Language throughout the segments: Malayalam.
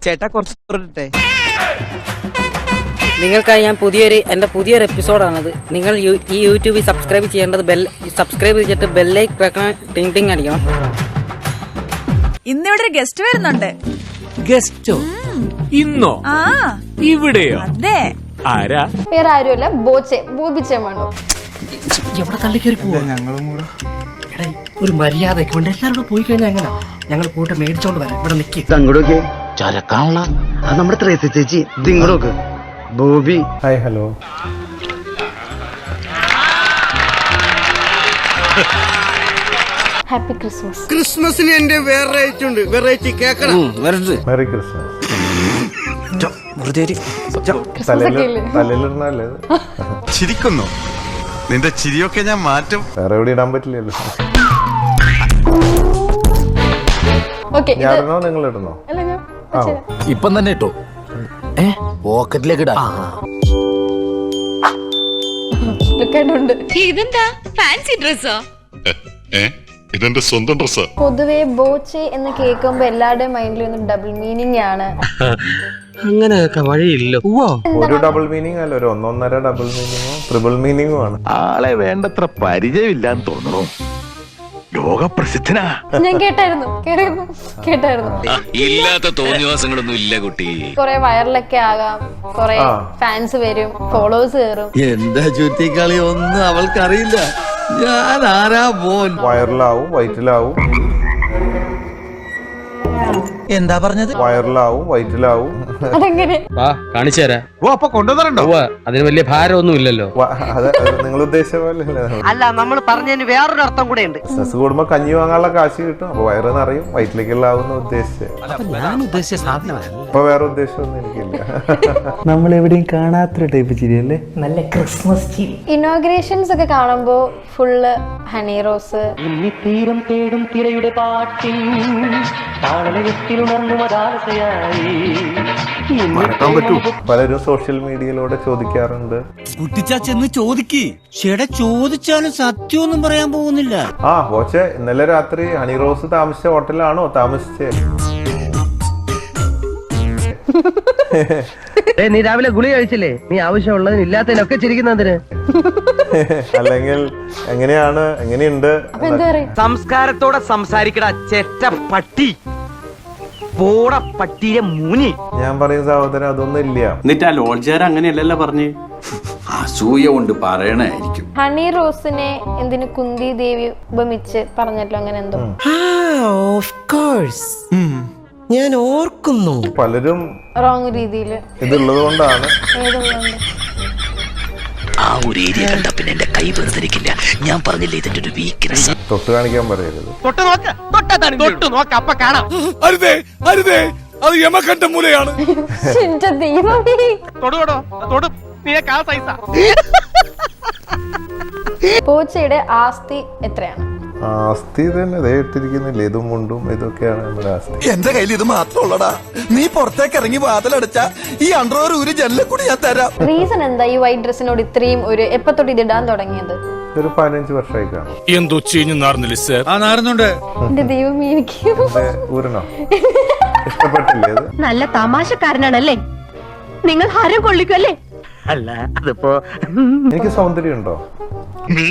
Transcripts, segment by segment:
ചേട്ടാ കുറച്ച് പറഞ്ഞിട്ടെ. നിങ്ങൾക്കായി ഞാൻ എൻ്റെ പുതിയൊരു എപ്പിസോഡാണത്. നിങ്ങൾ ഈ യൂട്യൂബിൽ സബ്സ്ക്രൈബ് ചെയ്യേണ്ടത് സബ്സ്ക്രൈബ് ചെയ്തിട്ട് ബെല്ലൈക്ക് വെക്കണം, ടിങ് ടിങ് അടിക്കണം. ഇന്നിവിടെ ഒരു ഗസ്റ്റ് വരുന്നുണ്ട്. ഗസ്റ്റോ? ഇന്നോ? ആ ഇവിടെയോ? അതെ. ആരാ? വേറെ ആരുമല്ല, ബോബിച്ചേമാണോ. എവിടെ തള്ളിക്കറി പോവാ? ഒരു മര്യാദയൊക്കെ ഉണ്ട്. എല്ലാവരും പോയി കഴിഞ്ഞാൽ എങ്ങനെ? ഞങ്ങൾ പോയിട്ട് മേടിച്ചോണ്ട് വരാം. ഇവിടെ നിൽക്കി അങ്ങോട്ടൊക്കെ ചരക്കാണല്ല. അത് നമ്മുടെ ത്രേസി ചേച്ചി. ഇത് ഇങ്ങോട്ടൊക്കെ Bobby. Hi, hello. Happy Christmas. ക്രിസ്മസിന് എന്റെ വെറൈറ്റി ഉണ്ട്. വെറൈറ്റി കേക്കണം. Merry Christmas. തലയിലിരുന്നല്ലേ ചിരിക്കുന്നു. നിന്റെ ചിരിയൊക്കെ ഞാൻ മാറ്റും. വേറെ എവിടെ ഇടാൻ പറ്റില്ലല്ലോ. ഞാനിടണോ നിങ്ങൾ ഇടണോ? ഇപ്പം തന്നെ ഇട്ടോ. പോക്കറ്റിലേക്ക് ഇടാ. ഇതെന്താ ഫാൻസി ഡ്രസ്സോ? ഇതെന്റെ സ്വന്തം ഡ്രസ്സാ. പൊതുവെ ബോച്ചെ എന്ന് കേൾക്കുമ്പോ എല്ലാവരുടെയും മൈൻഡിൽ ഒന്ന് ഡബിൾ മീനിങ് ആണ്. അങ്ങനെയൊക്കെ വഴിയില്ലോ. ഒരു ഡബിൾ മീനിങ് അല്ല, ഒരു 1.5 ഡബിൾ മീനിങ്ങോ ട്രിപ്പിൾ മീനിങ്ങോ ആണ്. ആളെ വേണ്ടത്ര പരിചയമില്ലാന്ന് തോന്നുന്നു. ലോകപ്രസിദ്ധനാ. ഞാൻ കേട്ടായിരുന്നു. ഇല്ലാത്ത തോന്നിവാസങ്ങളൊന്നും ഇല്ല കുട്ടി. കൊറേ വൈറലൊക്കെ ആകാം, കൊറേ ഫാൻസ് വരും, ഫോളോവേഴ്സ് കയറും. എന്താ ചുറ്റിക്കളി ഒന്നും അവൾക്കറിയില്ല. ഞാൻ ആരാ പോൻ. വൈറലാവും, വയറ്റിലാവും. എന്താ പറഞ്ഞത്? വൈറലാവും, വയറ്റിലാവും. അതെങ്ങനെ? കാണിച്ചു തരാം. ഓ, അപ്പൊ കൊണ്ടുവന്നിട്ടുണ്ടോ? അതിന് വലിയ ഭാരമൊന്നും ഇല്ലല്ലോ. അത് നിങ്ങൾ ഉദ്ദേശിച്ച പോലെ അല്ല, നമ്മൾ പറഞ്ഞതിന് വേറൊരു അർത്ഥം കൂടെ ഉണ്ട്. ബിസിനസ് കൂടുമ്പോ കഞ്ഞി വാങ്ങാനുള്ള കാശ് കിട്ടും. അപ്പൊ വയറ് നിറയും, വയറ്റിലേക്കുള്ള ആവുന്ന ഉദ്ദേശിച്ചത്. ഞാൻ ഉദ്ദേശിച്ച സാധനമല്ല. ഇപ്പൊ വേറെ ഉദ്ദേശമൊന്നും എനിക്കില്ല. നമ്മൾ എവിടെയും കാണാത്തൊരു ടൈപ്പ് ചിരിയല്ലേ? നല്ല ക്രിസ്മസ് ചിരി. ഇനോഗ്രേഷൻസ് ഒക്കെ കാണുമ്പോ ഫുള്ള് ഹണി റോസ്. തീരം തേടും തിരയുടെ പാട്ടിൽ മറക്കാൻ പറ്റൂ. പലരും സോഷ്യൽ മീഡിയയിലൂടെ ചോദിക്കാറുണ്ട്. കുട്ടിച്ചാച്ചെന്ന് ചോദിക്ക്. ചേട്ടാ ചോദിച്ചാലും സത്യമൊന്നും പറയാൻ പോകുന്നില്ല. ബോച്ചെ, ഇന്നലെ രാത്രി ഹണി റോസ് താമസിച്ച ഹോട്ടലിലാണോ താമസിച്ചേ? നീ രാവിലെ ഗുളി കഴിച്ചില്ലേ? നീ ആവശ്യമുള്ളതിന് ഇല്ലാത്തതിനൊക്കെ ചിരിക്കുന്നതിന്. അല്ലെങ്കിൽ എങ്ങനെയുണ്ട്? സംസ്കാരത്തോടെ സംസാരിക്കടാ ചെറ്റ പട്ടി. പോട പട്ടിയെ മൂനി. ഞാൻ പറയും സഹോദരൻ, അതൊന്നും ഇല്ല. എന്നിട്ട് ആ ലോഡ്ജാർ അങ്ങനെയല്ലല്ലോ പറഞ്ഞ്. അസൂയ കൊണ്ട് പറയണായിരിക്കും. ഹണി റോസിനെ എന്തിനു കുന്തി ദേവി ഉപമിച്ച് പറഞ്ഞല്ലോ, അങ്ങനെ എന്തോ. ഞാൻ ഓർക്കുന്നു. പലരും റോങ് രീതിയിൽ ഇതുള്ളത് കൊണ്ടാണ്. ആ ഒരു ഏരിയ കണ്ട പിന്നെ എന്റെ കൈ വെറുതിരിക്കില്ല. ഞാൻ പറഞ്ഞില്ലേ ഇതിന്റെ ഒരു വീക്ക്നെസ്. തൊട്ട് കാണിക്കാൻ പറയരുത്. തൊട്ട് നോക്ക് അപ്പൊ കാണാം. അരുതേ അരുതേ, അത് യമകണ്ഠ മൂലയാണ്. ബോച്ചയുടെ ആസ്തി എത്രയാണ്? ആസ്തി തന്നെ ദേ ഇട്ടിരിക്കുന്നില്ല. ഇതും മുണ്ടും ഇതൊക്കെയാണ് നമ്മുടെ ആസ്തി. എന്റെ കയ്യിൽ ഇത് മാത്രമുള്ളടാ. നീ പുറത്തേക്ക് ഇറങ്ങി വാതിലടച്ച ഈ അണ്ടർവെയർ ഒരു ജനലിൽ കൂടി ഞാൻ തരാം. റീസൺ എന്താ ഈ വൈറ്റ് ഡ്രസ്സിനോട് ഇത്രയും ഒരു എപ്പോ തൊട്ട് ഇത് ഇടാൻ തുടങ്ങിയത്? ഒരു 15 വർഷമായി കാണും. എന്തോ ചീഞ്ഞു നാർന്നില്ല സാർ? ആ നാർന്നുണ്ട്. എന്റെ ദൈവം, എനിക്ക് ഊരണോ? ഇഷ്ടപ്പെട്ടില്ലേ അത്? നല്ല തമാശക്കാരനാണല്ലേ നിങ്ങൾ. ഹരം കൊള്ളിക്കുമല്ലേ? അല്ല, അതിപ്പോ എനിക്ക് സൗന്ദര്യം ഉണ്ടോ? നീ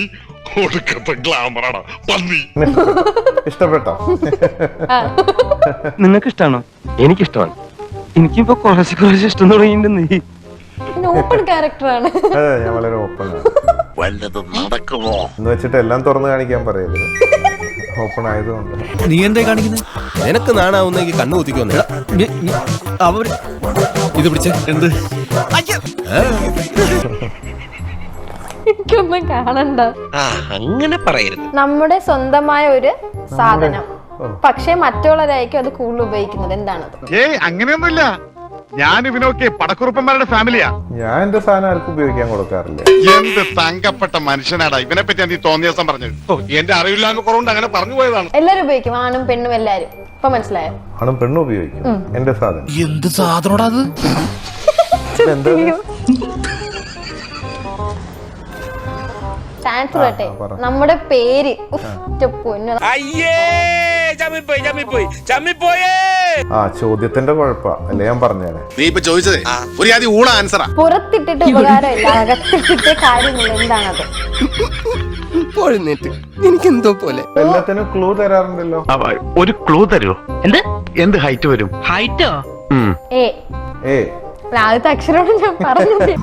കൊടുക്കത്തെ ഗ്ലാമറാണ് പന്നി. ഇഷ്ടപ്പെട്ടോ? നിങ്ങൾക്ക് ഇഷ്ടമാണോ? എനിക്കിഷ്ടമാണ്. എനിക്കിപ്പോ കുറച്ച് ഇഷ്ടം തുടങ്ങിയിട്ടുണ്ട്. ഓപ്പൺ ക്യാരക്ടറാണ്. അതെ, ഞാൻ വളരെ ഓപ്പൺ ആണ്. വല്ലതും നടക്കുമോ എന്ന് വെച്ചിട്ട് എല്ലാം തുറന്നു കാണിക്കാൻ പറയരുത്. ഓപ്പൺ ആയതുകൊണ്ട്. നീ എന്താ കാണിക്കുന്നത്? നിനക്ക് നാണാവുന്നെങ്കിൽ കണ്ണു കുത്തിക്കൊന്നു. ഇത് പിടിച്ച എന്ത്? എനിക്കൊന്നും കാണണ്ട. അങ്ങനെ പറയരുത്. നമ്മുടെ സ്വന്തമായ ഒരു സാധനം, പക്ഷെ മറ്റുള്ളവരായിരിക്കും അത് കൂടുതൽ ഉപയോഗിക്കുന്നത്. എന്താണത്? അങ്ങനെയൊന്നുമില്ല. ഞാൻ ഇവനൊക്കെ പടക്കുറുപ്പന്മാരുടെ ഫാമിലിയാ. ഞാൻ എന്റെ സാധനം ആർക്കും ഉപയോഗിക്കാൻ കൊടുക്കാറില്ല. എന്ത് തങ്കപ്പെട്ട മനുഷ്യനാടാ. ഇവനെ പറ്റി നീ തോന്നിയ ദിവസം പറഞ്ഞത്. എന്റെ അറിവില്ലാന്ന് കുറവുണ്ട് അങ്ങനെ പറഞ്ഞു പോയതാണ്. എല്ലാരും ഉപയോഗിക്കും, ആണും പെണ്ണും എല്ലാരും. ഇപ്പൊ മനസ്സിലായോ? ആണും പെണ്ണും ഉപയോഗിക്കും എന്റെ സാധനം. എന്ത് സാധനോടാ അത്? എന്താ? ചാൻസ് പറട്ടെ, നമ്മുടെ പേര് പൊന്നു. അയ്യേ ചമ്മിപ്പോയി. ആ ചോദ്യത്തിന്റെ കുഴപ്പാ അല്ലേ ഞാൻ പറഞ്ഞേനെ. നീ ഇപ്പൊ ചോദിച്ചത് ഒരു ആദ്യം ഊള ആൻസറാ. പുറത്തിട്ടിട്ട് ഉപകാരമില്ല, അകത്തിട്ടിട്ട് കാര്യമില്ല. എന്താണത്? എനിക്കെന്തോ പോലെ. എല്ലാത്തിനും ക്ലൂ തരാറുണ്ടല്ലോ. ഒരു ക്ലൂ തരുമോ? എന്ത് ഹൈറ്റ് വരും? ഹൈറ്റോ? എ. ഏ ആദ്യത്തെ അക്ഷരമാണ് ഞാൻ പറഞ്ഞത്.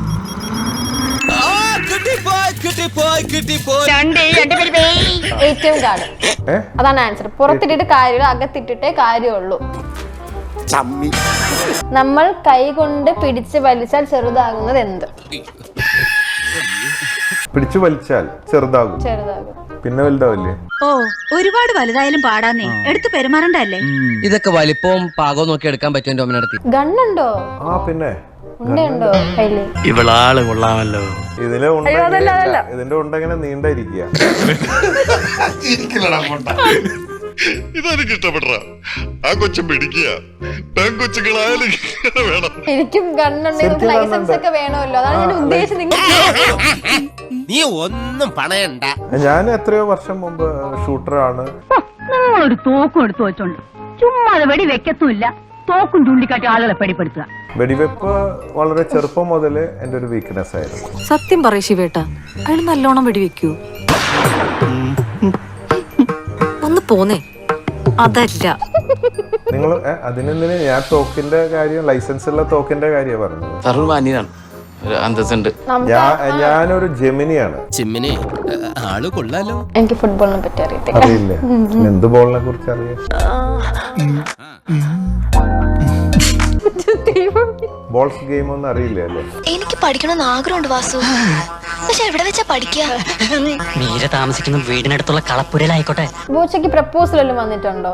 ഏറ്റവും കാർഡ്. അതാണ് ആൻസർ. പുറത്തിട്ടിട്ട് കാര്യമില്ല, അകത്തിട്ടിട്ടേ കാര്യമുള്ളൂ. നമ്മൾ കൈ കൊണ്ട് പിടിച്ച് വലിച്ചാൽ ചെറുതാകുന്നത് എന്ത്? പിടിച്ചു വലിച്ചാൽ ചെറുതാകും, ചെറുതാകും. പിന്നെ വലുതാവില്ലേ? ഓ ഒരുപാട് വലുതായാലും പാടാന്നേ, എടുത്ത് പെരുമാറണ്ടല്ലേ. ഇതൊക്കെ വലിപ്പവും പാകവും നോക്കി എടുക്കാൻ പറ്റും ഡോമിനടുത്ത്. ഗണ്ണുണ്ടോ? ആ പിന്നെ ഉണ്ടോ കയ്യില്? ഇവളാള് കൊള്ളാമല്ലോ. ഇതിന്റെ ഉണ്ടെങ്ങനെ നീണ്ടായിരിക്കുക. ഇതെനിക്ക് ഇഷ്ടപ്പെട്ട ആ കൊച്ചു പിടിക്കുക കൊച്ചുങ്ങളായാലും വേണം. എനിക്കും ഗണ്ണുണ്ടെങ്കിൽ ലൈസൻസ് ഒക്കെ വേണമല്ലോ, അതാണ് ഞാൻ ഉദ്ദേശിച്ചത്. നീ ഒന്നും പണയണ്ട. ഞാൻ എത്രയോ വർഷം മുമ്പ് ഷൂട്ടറാണ്. ഒരു തോക്കും എടുത്തു വെച്ചോണ്ട് ചുമ്മാ വെടി വെക്കത്തുമില്ല, തോക്കും ചൂണ്ടിക്കാട്ടി ആളുകളെ പേടിപ്പെടുത്തുക. വെടിവെപ്പ് വളരെ ചെറുപ്പം മുതലേ എന്റെ ഒരു വീക്ക്നെസ് ആയിരുന്നു. സത്യം പറയ ശിവേട്ട, അയാൾ നല്ലോണം വെടിവെക്കൂ. ഒന്ന് പോന്നേ, അതല്ല നിങ്ങൾ അതിനെന്തിന് ഞാൻ തോക്കിന്റെ കാര്യം, ലൈസൻസ് ഉള്ള തോക്കിന്റെ കാര്യം പറഞ്ഞത്. സർവ്വമാന്യനാണ്, ഒരു അന്തസ്സുണ്ട്. ഞാനൊരു ജെമിനിയാണ്. ചിമ്മിനെ ആള് കൊള്ളാലോ. എനിക്ക് ഫുട്ബോളിനെ പറ്റി അറിയത്തില്ല. അറിയില്ലേ? എന്ത് ബോളിനെ കുറിച്ച് അറിയാം? ബോൾസ് ഗെയിം ഒന്നും അറിയില്ല അല്ലേ? എനിക്ക് പഠിക്കണമെന്ന് ആഗ്രഹമുണ്ട് വാസു, പക്ഷെ എവിടെ വെച്ചാ പഠിക്കുക? മീര താമസിക്കുന്ന വീടിനടുത്തുള്ള കളപ്പുരയിലായിക്കോട്ടെ. ബൂച്ചയ്ക്ക് പ്രപ്പോസൽ എല്ലാം വന്നിട്ടുണ്ടോ?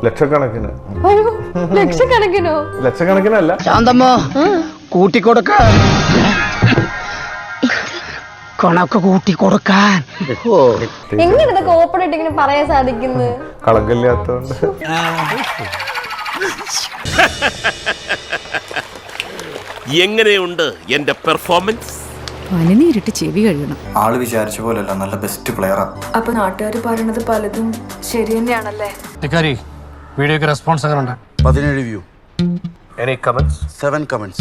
ലക്ഷക്കണക്കിന്. ലക്ഷക്കണക്കിനോ? ലക്ഷക്കണക്കിനല്ല. ശാന്തമ്മോ കൂട്ടിക്കൊടുക്കാൻ കൊണക്ക് കൂട്ടിക്കൊടുക്കാൻ. എങ്ങനെ ഇതൊക്കെ ഓപ്പൺ ആയിട്ട് ഇങ്ങനെ പറയാൻ സാധിക്കുന്നത്? കളങ്കില്ലാത്തോണ്ട്. എങ്ങനെയുണ്ട് എന്റെ പെർഫോമൻസ്? പനിനീരിട്ട് ചെവി കഴിയണം. ആള് വിചാരിച്ച പോലെയല്ല, നല്ല ബെസ്റ്റ് പ്ലെയറാ. അപ്പൊ നാട്ടുകാർ പറയണത് പലതും ശരി തന്നെയാണല്ലേ? വീഡിയോക്ക് റെസ്പോൺസ് എങ്ങനെ ഉണ്ട്? 17 വ്യൂ. Any comments? 7 comments.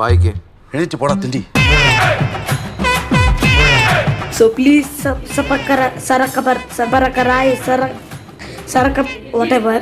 വായിക്കേ എണീറ്റ് പോടാ തിണ്ടി. So please subscribe, whatever.